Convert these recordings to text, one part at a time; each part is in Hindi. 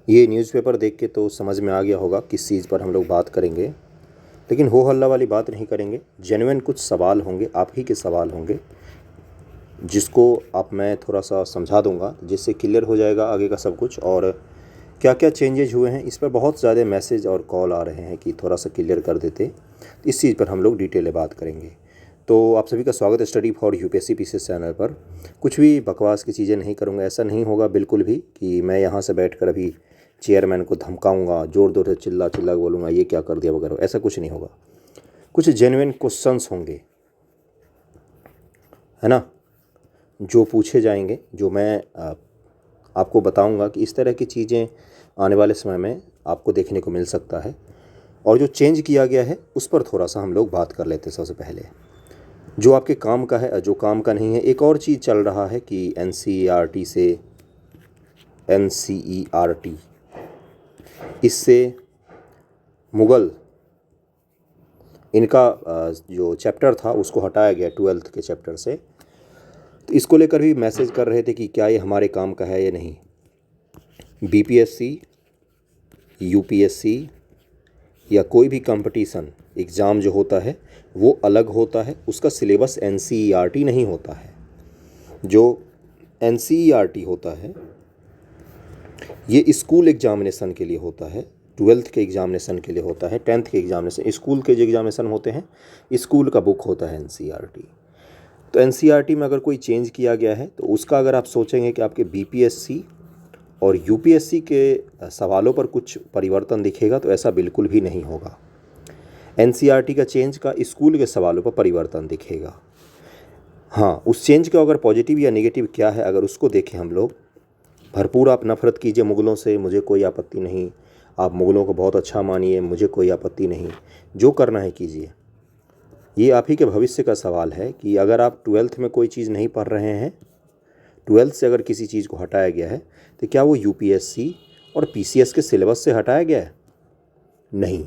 ये न्यूज़पेपर देख के तो समझ में आ गया होगा किस चीज़ पर हम लोग बात करेंगे, लेकिन हो हल्ला वाली बात नहीं करेंगे। जेन्युइन कुछ सवाल होंगे, आप ही के सवाल होंगे, जिसको आप मैं थोड़ा सा समझा दूंगा, जिससे क्लियर हो जाएगा आगे का सब कुछ। और क्या क्या चेंजेज हुए हैं, इस पर बहुत ज़्यादा मैसेज और कॉल आ रहे हैं कि थोड़ा सा क्लियर कर देते। इस चीज़ पर हम लोग डिटेल में बात करेंगे। तो आप सभी का स्वागत है study for UPSC PCS channel पर। कुछ भी बकवास की चीज़ें नहीं करूँगा, ऐसा नहीं होगा बिल्कुल भी कि मैं यहाँ से बैठकर अभी चेयरमैन को धमकाऊंगा, ज़ोर ज़ोर से चिल्ला चिल्ला बोलूँगा ये क्या कर दिया वगैरह, ऐसा कुछ नहीं होगा। कुछ जेन्युइन क्वेश्चंस होंगे, है ना, जो पूछे जाएंगे, जो मैं आपको बताऊंगा कि इस तरह की चीज़ें आने वाले समय में आपको देखने को मिल सकता है। और जो चेंज किया गया है उस पर थोड़ा सा हम लोग बात कर लेते हैं। सबसे पहले जो आपके काम का है, जो काम का नहीं है। एक और चीज़ चल रहा है कि एनसीईआरटी से एनसीईआरटी, इससे मुग़ल इनका जो चैप्टर था उसको हटाया गया 12th के चैप्टर से। तो इसको लेकर भी मैसेज कर रहे थे कि क्या ये हमारे काम का है या नहीं। बीपीएससी, यूपीएससी या कोई भी कंपटीशन एग्ज़ाम जो होता है वो अलग होता है, उसका सिलेबस एनसीईआरटी नहीं होता है। जो एनसीईआरटी होता है ये स्कूल एग्जामिनेशन के लिए होता है, 12th के एग्जामिनेशन के लिए होता है, 10th के एग्जामिनेशन, स्कूल के जो एग्जामिनेशन होते हैं स्कूल का बुक होता है एनसीईआरटी। तो एनसीईआरटी में अगर कोई चेंज किया गया है तो उसका अगर आप सोचेंगे कि आपके बीपीएससी और यूपीएससी के सवालों पर कुछ परिवर्तन दिखेगा, तो ऐसा बिल्कुल भी नहीं होगा। एनसीईआरटी का चेंज का स्कूल के सवालों पर परिवर्तन दिखेगा। हाँ, उस चेंज का अगर पॉजिटिव या नेगेटिव क्या है अगर उसको देखें हम लोग। भरपूर आप नफ़रत कीजिए मुग़लों से, मुझे कोई आपत्ति नहीं। आप मुग़लों को बहुत अच्छा मानिए, मुझे कोई आपत्ति नहीं। जो करना है कीजिए। ये आप ही के भविष्य का सवाल है कि अगर आप 12th में कोई चीज़ नहीं पढ़ रहे हैं, 12th से अगर किसी चीज़ को हटाया गया है तो क्या वो यूपीएससी और पीसीएस के सिलेबस से हटाया गया है? नहीं।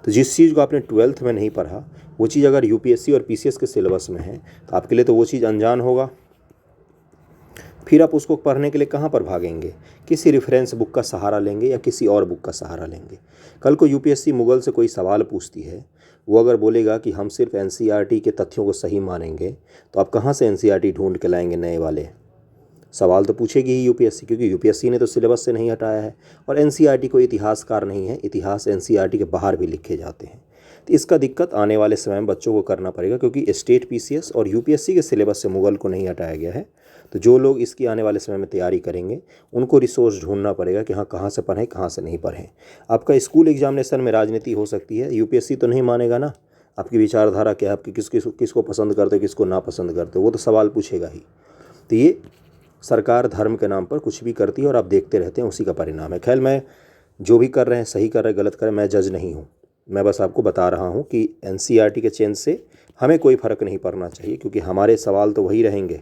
तो जिस चीज़ को आपने 12th में नहीं पढ़ा वो चीज़ अगर यूपीएससी और पीसीएस के सिलेबस में है तो आपके लिए तो वो चीज़ अनजान होगा। फिर आप उसको पढ़ने के लिए कहाँ पर भागेंगे? किसी रेफरेंस बुक का सहारा लेंगे या किसी और बुक का सहारा लेंगे। कल को यूपीएससी मुग़ल से कोई सवाल पूछती है, वो अगर बोलेगा कि हम सिर्फ एनसीईआरटी के तथ्यों को सही मानेंगे, तो आप कहाँ से एनसीईआरटी ढूंढ के लाएंगे नए वाले? सवाल तो पूछेगी ही यूपीएससी, क्योंकि यूपीएससी ने तो सिलेबस से नहीं हटाया है। और एनसीईआरटी कोई इतिहासकार नहीं है, इतिहास एनसीईआरटी के बाहर भी लिखे जाते हैं। तो इसका दिक्कत आने वाले समय में बच्चों को करना पड़ेगा, क्योंकि स्टेट पीसीएस और यूपीएससी के सिलेबस से मुग़ल को नहीं हटाया गया है। तो जो लोग इसकी आने वाले समय में तैयारी करेंगे उनको रिसोर्स ढूंढना पड़ेगा कि हाँ कहाँ से पढ़ें कहाँ से नहीं पढ़ें। आपका स्कूल एग्जामिनेशन में राजनीति हो सकती है, यूपीएससी तो नहीं मानेगा ना। आपकी विचारधारा क्या है, आपकी किसको पसंद करते हो, किसको नापसंद करते हो, वो तो सवाल पूछेगा ही। तो ये सरकार धर्म के नाम पर कुछ भी करती है और आप देखते रहते हैं, उसी का परिणाम है। खैर, मैं जो भी कर रहे हैं, सही कर रहे हैं गलत कर रहे हैं, मैं जज नहीं हूँ। मैं बस आपको बता रहा हूँ कि एनसीईआरटी के चेंज से हमें कोई फ़र्क नहीं पड़ना चाहिए, क्योंकि हमारे सवाल तो वही रहेंगे।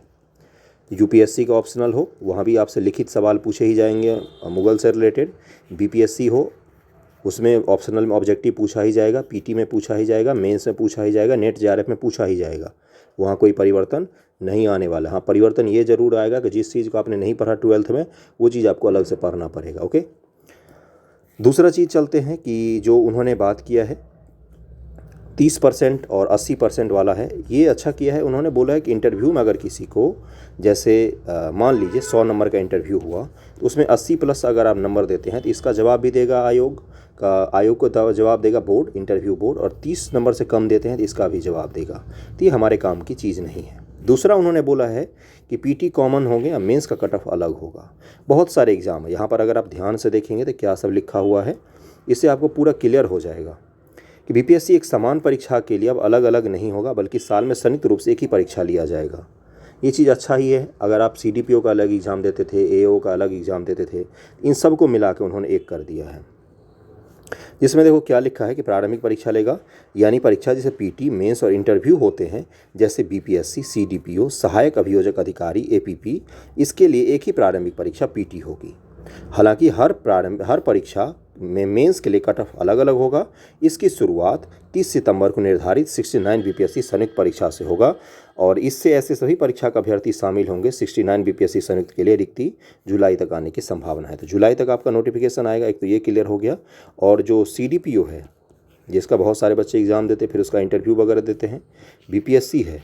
यूपीएससी का ऑप्शनल हो, वहाँ भी आपसे लिखित सवाल पूछे ही जाएंगे मुग़ल से रिलेटेड। बीपीएससी हो, उसमें ऑप्शनल में ऑब्जेक्टिव पूछा ही जाएगा, पीटी में पूछा ही जाएगा, मेंस में पूछा ही जाएगा, नेट जेआरएफ में पूछा ही जाएगा। वहाँ कोई परिवर्तन नहीं आने वाला। हाँ, परिवर्तन ये ज़रूर आएगा कि जिस चीज़ को आपने नहीं पढ़ा 12th में वो चीज़ आपको अलग से पढ़ना पड़ेगा। ओके, दूसरा चीज़ चलते हैं कि जो उन्होंने बात किया है 30% और 80% वाला है। ये अच्छा किया है, उन्होंने बोला है कि इंटरव्यू में अगर किसी को, जैसे मान लीजिए 100 नंबर का इंटरव्यू हुआ, तो उसमें 80+ अगर आप नंबर देते हैं तो इसका जवाब भी देगा आयोग को जवाब देगा बोर्ड, इंटरव्यू बोर्ड। और 30 नंबर से कम देते हैं तो इसका भी जवाब देगा। तो ये हमारे काम की चीज़ नहीं है। दूसरा उन्होंने बोला है कि पीटी कॉमन होंगे या मेंस का कट ऑफ अलग होगा। बहुत सारे एग्ज़ाम है यहाँ पर, अगर आप ध्यान से देखेंगे तो क्या सब लिखा हुआ है, इससे आपको पूरा क्लियर हो जाएगा कि बीपीएससी एक समान परीक्षा के लिए अब अलग अलग नहीं होगा, बल्कि साल में संयुक्त रूप से एक ही परीक्षा लिया जाएगा। ये चीज़ अच्छा ही है। अगर आप सीडीपीओ का अलग एग्ज़ाम देते थे, एओ का अलग एग्ज़ाम देते थे, इन सब को मिला के उन्होंने एक कर दिया है। जिसमें देखो क्या लिखा है कि प्रारंभिक परीक्षा लेगा, यानी परीक्षा जैसे पीटी, मेंस और इंटरव्यू होते हैं, जैसे बीपीएससी, सीडीपीओ, सहायक अभियोजक अधिकारी, एपीपी, इसके लिए एक ही प्रारंभिक परीक्षा पीटी होगी। हालांकि हर परीक्षा में मेंस के लिए कट ऑफ अलग अलग होगा। इसकी शुरुआत 30 सितंबर को निर्धारित 69 बीपीएससी संयुक्त परीक्षा से होगा और इससे ऐसे सभी परीक्षा का अभ्यर्थी शामिल होंगे 69 बीपीएससी संयुक्त के लिए रिक्ति जुलाई तक आने की संभावना है। तो जुलाई तक आपका नोटिफिकेशन आएगा, एक तो ये क्लियर हो गया। और जो CDPO है जिसका बहुत सारे बच्चे एग्ज़ाम देते फिर उसका इंटरव्यू वगैरह देते हैं, BPSC है,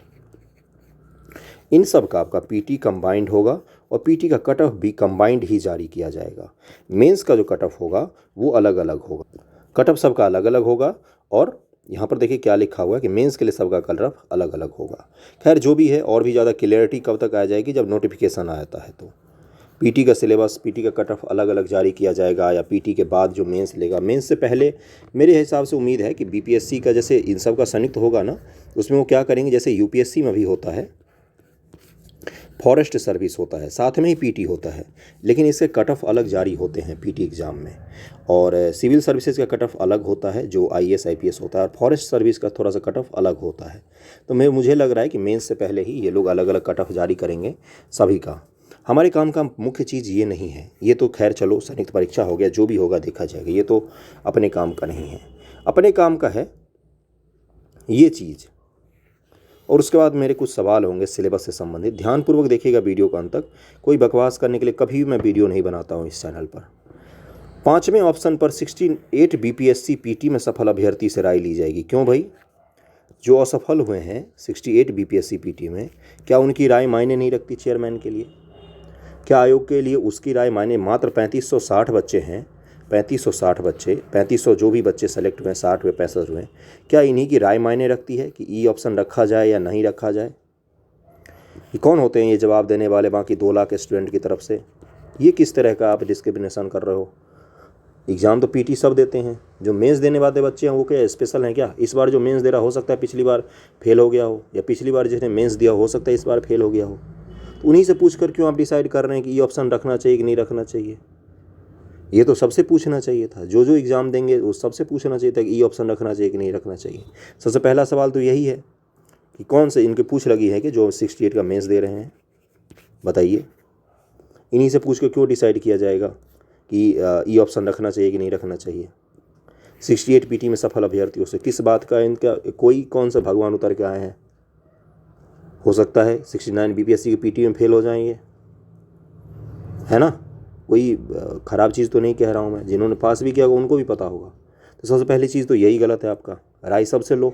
इन सब का आपका PT कंबाइंड होगा और PT का कट ऑफ भी कंबाइंड ही जारी किया जाएगा। मेंस का जो कट ऑफ होगा वो अलग अलग होगा, कट ऑफ सबका अलग अलग होगा। और यहाँ पर देखिए क्या लिखा हुआ है कि मेंस के लिए सबका कट ऑफ अलग अलग होगा। खैर जो भी है, और भी ज़्यादा क्लियरिटी कब तक आ जाएगी जब नोटिफिकेशन आता है। तो PT का सिलेबस, PT का कट ऑफ अलग अलग जारी किया जाएगा या PT के बाद जो मेंस लेगा। मेंस से पहले मेरे हिसाब से उम्मीद है कि BPSC का जैसे इन सब का संयुक्त होगा ना, उसमें वो क्या करेंगे, जैसे UPSC में भी होता है फॉरेस्ट सर्विस होता है, साथ में ही PT होता है, लेकिन इसके कट ऑफ अलग जारी होते हैं PT एग्ज़ाम में। और सिविल सर्विसेज का कट ऑफ अलग होता है जो IAS IPS होता है, और फॉरेस्ट सर्विस का थोड़ा सा कट ऑफ अलग होता है। तो मुझे लग रहा है कि मेंस से पहले ही ये लोग अलग अलग कट ऑफ जारी करेंगे सभी का। हमारे काम का मुख्य चीज़ ये नहीं है, ये तो खैर चलो संयुक्त परीक्षा हो गया, जो भी होगा देखा जाएगा, ये तो अपने काम का नहीं है। अपने काम का है ये चीज़। और उसके बाद मेरे कुछ सवाल होंगे सिलेबस से संबंधित। ध्यानपूर्वक देखिएगा वीडियो का अंत तक। कोई बकवास करने के लिए कभी भी मैं वीडियो नहीं बनाता हूँ इस चैनल पर। 5वें ऑप्शन पर 68 BPSC PT में सफल अभ्यर्थी से राय ली जाएगी। क्यों भाई, जो असफल हुए हैं 68 BPSC PT में, क्या उनकी राय मायने नहीं रखती चेयरमैन के लिए? क्या आयोग के लिए उसकी राय मायने? मात्र 3560 बच्चे हैं, 3560 बच्चे, 3500 जो भी बच्चे सेलेक्ट हुए, 60 हुए, 65 हुए, क्या इन्हीं की राय मायने रखती है कि E ऑप्शन रखा जाए या नहीं रखा जाए? ये कौन होते हैं ये जवाब देने वाले बाकी 2 लाख स्टूडेंट की तरफ से? ये किस तरह का आप डिस्क्रिमिनेशन कर रहे हो? एग्ज़ाम तो PT सब देते हैं, जो मेंस देने वाले बच्चे हैं वो क्या स्पेशल हैं क्या? इस बार जो मेंस दे रहा हो सकता है पिछली बार फेल हो गया हो, या पिछली बार जिसने मेंस दिया हो सकता है इस बार फेल हो गया हो। तो उन्हीं से पूछ कर क्यों आप डिसाइड कर रहे हैं कि E ऑप्शन रखना चाहिए कि नहीं रखना चाहिए? ये तो सबसे पूछना चाहिए था, जो एग्ज़ाम देंगे वो सबसे पूछना चाहिए था कि E ऑप्शन रखना चाहिए कि नहीं रखना चाहिए। सबसे पहला सवाल तो यही है कि कौन से इनके पूछ लगी है कि जो 68 का मेंस दे रहे हैं, बताइए। इन्हीं से पूछ कर क्यों डिसाइड किया जाएगा कि E ऑप्शन रखना चाहिए कि नहीं रखना चाहिए? 68 PT में सफल अभ्यर्थियों से किस बात का इनका कोई कौन सा भगवान उतर के आए हैं? हो सकता है 69 BPSC के PT में फेल हो जाएंगे, है ना? कोई ख़राब चीज़ तो नहीं कह रहा हूँ मैं, जिन्होंने पास भी किया होगा उनको भी पता होगा। तो सबसे पहली चीज़ तो यही गलत है आपका। राय सबसे लो,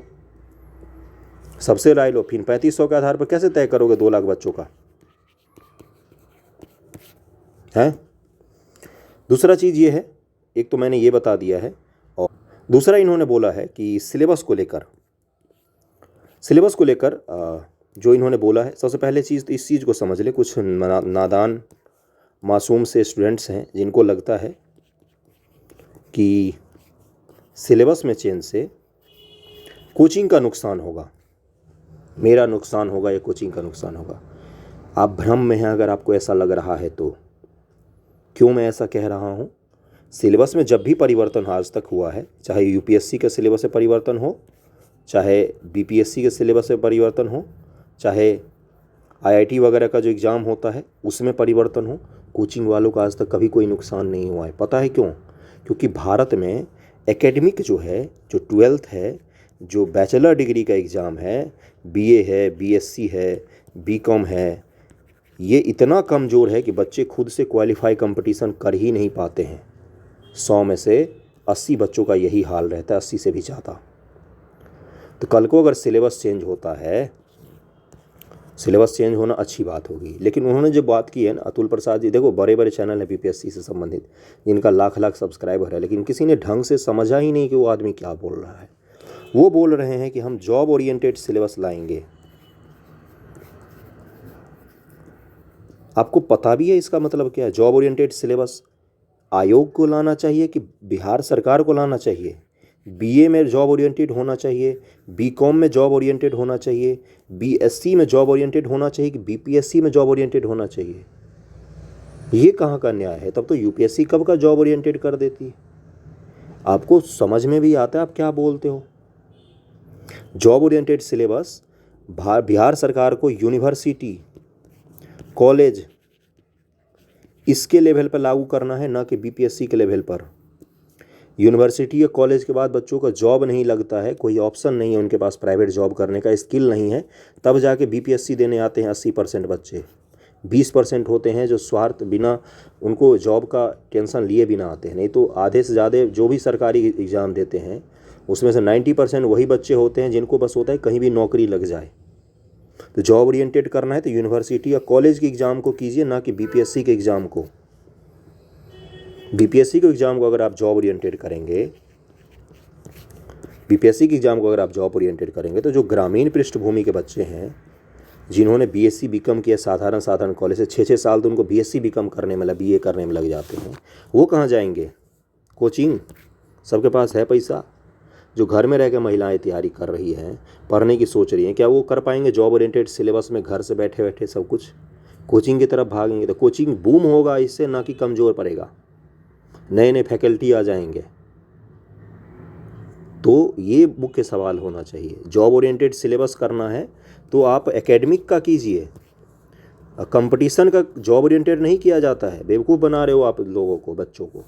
सबसे राय लो, फिर 3500 के आधार पर कैसे तय करोगे 2 लाख बच्चों का, है? दूसरा चीज़ ये है, एक तो मैंने ये बता दिया है, और दूसरा इन्होंने बोला है कि सिलेबस को लेकर जो इन्होंने बोला है, सबसे पहले चीज़ तो इस चीज़ को समझ ले। कुछ नादान मासूम से स्टूडेंट्स हैं जिनको लगता है कि सिलेबस में चेंज से कोचिंग का नुकसान होगा, मेरा नुकसान होगा या कोचिंग का नुकसान होगा। आप भ्रम में हैं अगर आपको ऐसा लग रहा है तो। क्यों मैं ऐसा कह रहा हूँ? सिलेबस में जब भी परिवर्तन आज तक हुआ है, चाहे UPSC के सिलेबस में परिवर्तन हो, चाहे BPSC के सिलेबस में परिवर्तन हो, चाहे IIT वगैरह का जो एग्ज़ाम होता है उसमें परिवर्तन हो, कोचिंग वालों का आज तक कभी कोई नुकसान नहीं हुआ है। पता है क्यों? क्योंकि भारत में एकेडमिक जो है, जो 12th है, जो बैचलर डिग्री का एग्ज़ाम है, BA है, BSc है, BCom है, ये इतना कमज़ोर है कि बच्चे खुद से क्वालिफाई कंपटीशन कर ही नहीं पाते हैं। 100 में से 80 बच्चों का यही हाल रहता है, 80 से भी ज़्यादा। तो कल को अगर सिलेबस चेंज होता है, सिलेबस चेंज होना अच्छी बात होगी। लेकिन उन्होंने जो बात की है ना, अतुल प्रसाद जी, देखो बड़े बड़े चैनल हैं BPSC से संबंधित जिनका लाख लाख सब्सक्राइबर है, लेकिन किसी ने ढंग से समझा ही नहीं कि वो आदमी क्या बोल रहा है। वो बोल रहे हैं कि हम जॉब ओरिएंटेड सिलेबस लाएंगे। आपको पता भी है इसका मतलब क्या है? जॉब ओरिएंटेड सिलेबस आयोग को लाना चाहिए कि बिहार सरकार को लाना चाहिए? BA में जॉब ओरिएंटेड होना चाहिए, BCom में जॉब ओरिएंटेड होना चाहिए, BSc में जॉब ओरिएंटेड होना चाहिए कि BPSC में जॉब ओरिएंटेड होना चाहिए? ये कहाँ का न्याय है? तब तो UPSC कब का जॉब ओरिएंटेड कर देती है। आपको समझ में भी आता है आप क्या बोलते हो? जॉब ओरिएंटेड सिलेबस बिहार सरकार को यूनिवर्सिटी, कॉलेज, इसके लेवल पर लागू करना है, ना कि BPSC के लेवल पर। यूनिवर्सिटी या कॉलेज के बाद बच्चों का जॉब नहीं लगता है, कोई ऑप्शन नहीं है उनके पास प्राइवेट जॉब करने का, स्किल नहीं है, तब जाके बीपीएससी देने आते हैं 80% बच्चे। 20% होते हैं जो स्वार्थ बिना उनको जॉब का टेंशन लिए बिना आते हैं। नहीं तो आधे से ज़्यादा जो भी सरकारी एग्ज़ाम देते हैं उसमें से 90% वही बच्चे होते हैं जिनको बस होता है कहीं भी नौकरी लग जाए। तो जॉब ओरिएंटेड करना है तो यूनिवर्सिटी या कॉलेज के एग्ज़ाम को कीजिए, ना कि बीपीएससी के एग्ज़ाम को। बीपीएससी के एग्ज़ाम को अगर आप जॉब ओरिएंटेड करेंगे, बीपीएससी के एग्ज़ाम को अगर आप जॉब ओरिएंटेड करेंगे तो जो ग्रामीण पृष्ठभूमि के बच्चे हैं जिन्होंने बीएससी बीकॉम किया साधारण कॉलेज से, 6-6 साल तो उनको बीएससी बीकॉम करने में बीए करने में लग जाते हैं, वो कहाँ जाएंगे? कोचिंग। सबके पास है पैसा। जो घर में रह के महिलाएं तैयारी कर रही हैं, पढ़ने की सोच रही हैं, क्या वो कर पाएंगे जॉब ओरिएंटेड सिलेबस में घर से बैठे बैठे सब कुछ? कोचिंग की तरफ भागेंगे तो कोचिंग बूम होगा इससे, ना कि कमज़ोर पड़ेगा, नए नए फैकल्टी आ जाएंगे। तो ये मुख्य सवाल होना चाहिए। जॉब ओरिएंटेड सिलेबस करना है तो आप एकेडमिक का कीजिए, कंपटीशन का जॉब ओरिएंटेड नहीं किया जाता है। बेवकूफ़ बना रहे हो आप लोगों को, बच्चों को।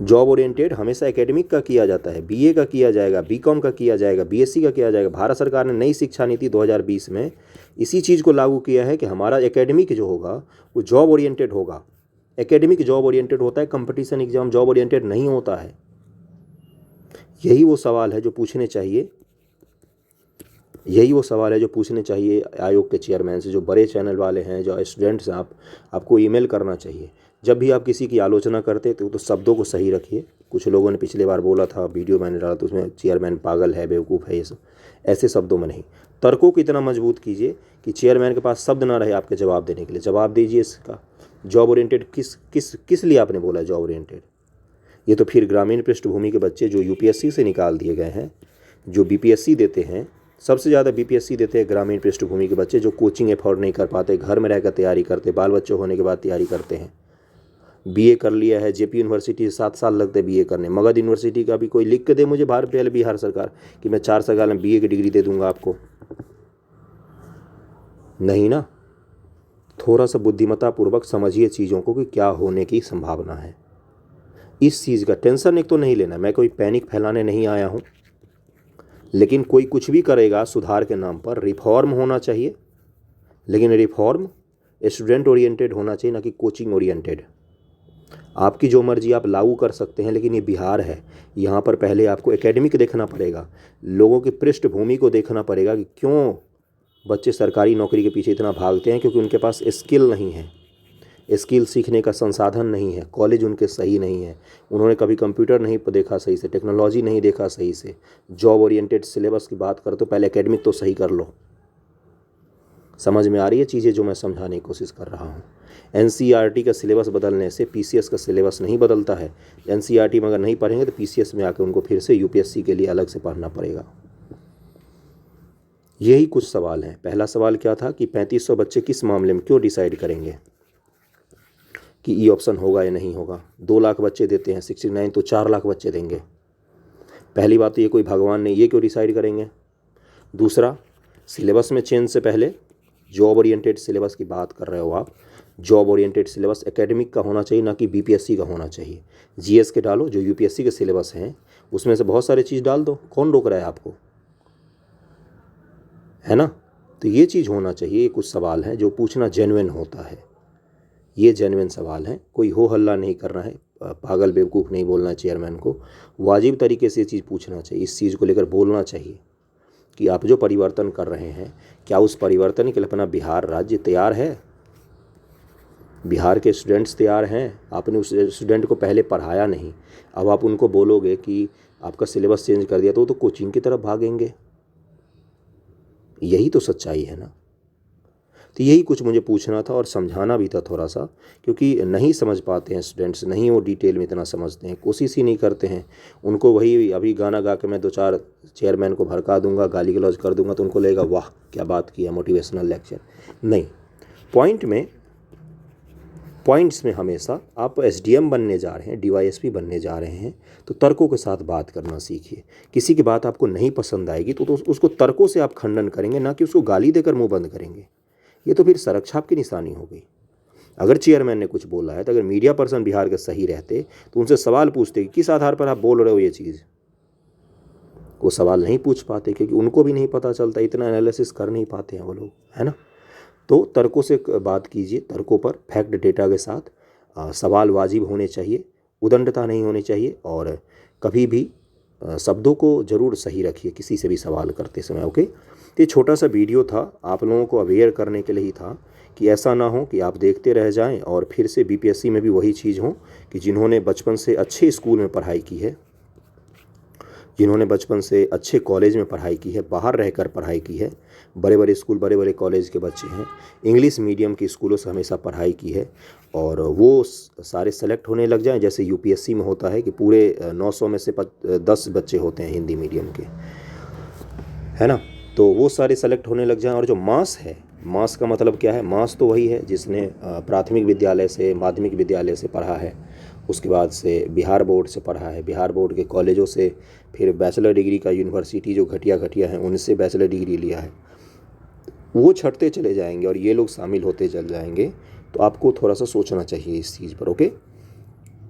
जॉब ओरिएंटेड हमेशा एकेडमिक का किया जाता है, बीए का किया जाएगा, बीकॉम का किया जाएगा, बीएससी का किया जाएगा। भारत सरकार ने नई शिक्षा नीति 2020 में इसी चीज़ को लागू किया है कि हमारा एकेडमिक जो होगा वो जॉब ओरिएंटेड होगा। एकेडमिक जॉब ओरिएंटेड होता है, कंपटीशन एग्जाम जॉब ओरिएंटेड नहीं होता है। यही वो सवाल है जो पूछने चाहिए, आयोग के चेयरमैन से, जो बड़े चैनल वाले हैं, जो स्टूडेंट्स हैं, आपको ईमेल करना चाहिए। जब भी आप किसी की आलोचना करते तो शब्दों को सही रखिए। कुछ लोगों ने पिछले बार बोला था, वीडियो मैंने डाला तो उसमें चेयरमैन पागल है, बेवकूफ़ है, ये सब ऐसे शब्दों में नहीं। तर्कों को इतना मजबूत कीजिए कि चेयरमैन के पास शब्द ना रहे आपके जवाब देने के लिए। जवाब दीजिए इसका, जॉब ओरिएंटेड किस लिए आपने बोला जॉब ओरिएंटेड? ये तो फिर ग्रामीण पृष्ठभूमि के बच्चे जो यूपीएससी से निकाल दिए गए हैं, जो बीपीएससी देते हैं, सबसे ज़्यादा बीपीएससी देते हैं ग्रामीण पृष्ठभूमि के बच्चे जो कोचिंग अफोर्ड नहीं कर पाते, घर में रहकर तैयारी करते, बाल बच्चे होने के बाद तैयारी करते हैं। बीए कर लिया है, जेपी यूनिवर्सिटी 7 साल लगते हैं बीए करने। मगध यूनिवर्सिटी का भी कोई लिख के दे मुझे बिहार सरकार कि मैं 4 साल में बीए की डिग्री दे दूंगा आपको, नहीं ना। थोड़ा सा बुद्धिमत्तापूर्वक समझिए चीज़ों को कि क्या होने की संभावना है। इस चीज़ का टेंशन एक तो नहीं लेना। मैं कोई पैनिक फैलाने नहीं आया हूँ, लेकिन कोई कुछ भी करेगा सुधार के नाम पर, रिफॉर्म होना चाहिए, लेकिन रिफॉर्म स्टूडेंट ओरिएंटेड होना चाहिए, ना कि कोचिंग ओरिएंटेड। आपकी जो मर्जी आप लागू कर सकते हैं, लेकिन ये बिहार है, यहाँ पर पहले आपको एकेडमिक देखना पड़ेगा, लोगों की पृष्ठभूमि को देखना पड़ेगा कि क्यों बच्चे सरकारी नौकरी के पीछे इतना भागते हैं। क्योंकि उनके पास स्किल नहीं है, स्किल सीखने का संसाधन नहीं है, कॉलेज उनके सही नहीं है, उन्होंने कभी कंप्यूटर नहीं देखा सही से, टेक्नोलॉजी नहीं देखा सही से। जॉब ओरिएंटेड सिलेबस की बात करो तो पहले एकेडमिक तो सही कर लो। समझ में आ रही है चीज़ें जो मैं समझाने की कोशिश कर रहा हूँ? एनसीईआरटी का सिलेबस बदलने से पीसीएस का सिलेबस नहीं बदलता है। एनसीईआरटी में अगर नहीं पढ़ेंगे तो पीसीएस में आकर उनको फिर से यूपीएससी के लिए अलग से पढ़ना पड़ेगा। यही कुछ सवाल हैं। पहला सवाल क्या था कि 3500 बच्चे किस मामले में क्यों डिसाइड करेंगे कि ई ऑप्शन होगा या नहीं होगा? 2 लाख बच्चे देते हैं 69, तो 4 लाख बच्चे देंगे। पहली बात तो ये कोई भगवान नहीं, ये क्यों डिसाइड करेंगे? दूसरा, सिलेबस में चेंज से पहले जॉब ओरिएंटेड सिलेबस की बात कर रहे हो आप। जॉब ओरिएंटेड सिलेबस एकेडमिक का होना चाहिए, ना कि बीपीएससी का होना चाहिए। जीएस के डालो, जो यूपीएससी के सिलेबस हैं उसमें से बहुत सारी चीज़ डाल दो, कौन रोक रहा है आपको, है ना? तो ये चीज़ होना चाहिए। ये कुछ सवाल हैं जो पूछना जेन्युइन होता है, ये जेन्युइन सवाल हैं, कोई हो हल्ला नहीं करना है, पागल बेवकूफ़ नहीं बोलना है चेयरमैन को। वाजिब तरीके से ये चीज़ पूछना चाहिए, इस चीज़ को लेकर बोलना चाहिए कि आप जो परिवर्तन कर रहे हैं, क्या उस परिवर्तन के लिए अपना बिहार राज्य तैयार है? बिहार के स्टूडेंट्स तैयार हैं? आपने उस स्टूडेंट को पहले पढ़ाया नहीं, अब आप उनको बोलोगे कि आपका सिलेबस चेंज कर दिया तो वो तो कोचिंग की तरफ भागेंगे। यही तो सच्चाई है ना। तो यही कुछ मुझे पूछना था और समझाना भी था थोड़ा सा, क्योंकि नहीं समझ पाते हैं स्टूडेंट्स, नहीं वो डिटेल में इतना समझते हैं, कोशिश ही नहीं करते हैं। उनको वही अभी गाना गा के मैं 2-4 चेयरमैन को भड़का दूंगा, गाली गलौज कर दूंगा तो उनको लगेगा वाह क्या बात किया, मोटिवेशनल लेक्चर। नहीं, पॉइंट्स में हमेशा आप एसडीएम बनने जा रहे हैं, डीवाईएसपी बनने जा रहे हैं, तो तर्कों के साथ बात करना सीखिए। किसी की बात आपको नहीं पसंद आएगी तो उसको तर्कों से आप खंडन करेंगे, ना कि उसको गाली देकर मुंह बंद करेंगे। ये तो फिर सड़क छाप की निशानी हो गई। अगर चेयरमैन ने कुछ बोला है तो अगर मीडिया पर्सन बिहार के सही रहते तो उनसे सवाल पूछते कि किस आधार पर आप बोल रहे हो ये चीज़। वो सवाल नहीं पूछ पाते क्योंकि उनको भी नहीं पता चलता, इतना एनालिसिस कर नहीं पाते हैं वो लोग, है ना। तो तर्कों से बात कीजिए, तर्कों पर फैक्ट डेटा के साथ। सवाल वाजिब होने चाहिए, उदंडता नहीं होनी चाहिए, और कभी भी शब्दों को ज़रूर सही रखिए किसी से भी सवाल करते समय। ओके, तो ये छोटा सा वीडियो था, आप लोगों को अवेयर करने के लिए ही था कि ऐसा ना हो कि आप देखते रह जाएं और फिर से बीपीएससी में भी वही चीज़ हो कि जिन्होंने बचपन से अच्छे स्कूल में पढ़ाई की है, जिन्होंने बचपन से अच्छे कॉलेज में पढ़ाई की है, बाहर रहकर पढ़ाई की है, बड़े बड़े स्कूल बड़े बड़े कॉलेज के बच्चे हैं, इंग्लिश मीडियम के स्कूलों से हमेशा पढ़ाई की है, और वो सारे सेलेक्ट होने लग जाएं। जैसे यूपीएससी में होता है कि पूरे 900 में से 10 बच्चे होते हैं हिंदी मीडियम के, है ना। तो वो सारे सेलेक्ट होने लग जाएं। और जो मास है, मास का मतलब क्या है? मास तो वही है जिसने प्राथमिक विद्यालय से, माध्यमिक विद्यालय से पढ़ा है, उसके बाद से बिहार बोर्ड से पढ़ा है, बिहार बोर्ड के कॉलेजों से फिर बैचलर डिग्री का यूनिवर्सिटी जो घटिया घटिया हैं उनसे बैचलर डिग्री लिया है, वो छटते चले जाएंगे और ये लोग शामिल होते चल जाएंगे। तो आपको थोड़ा सा सोचना चाहिए इस चीज़ पर। ओके,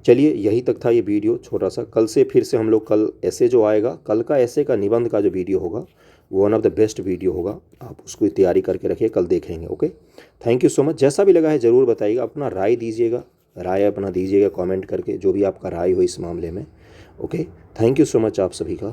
चलिए यही तक था ये वीडियो छोटा सा। कल से फिर से हम लोग, कल ऐसे जो आएगा, कल का ऐसे का निबंध का जो वीडियो होगा वो one of the best video होगा, आप उसको तैयारी करके रखिए, कल देखेंगे। Okay, thank you so much. जैसा भी लगा है ज़रूर बताइएगा, अपना राय दीजिएगा, राय अपना दीजिएगा कमेंट करके, जो भी आपका राय हो इस मामले में। Okay, thank you so much आप सभी का।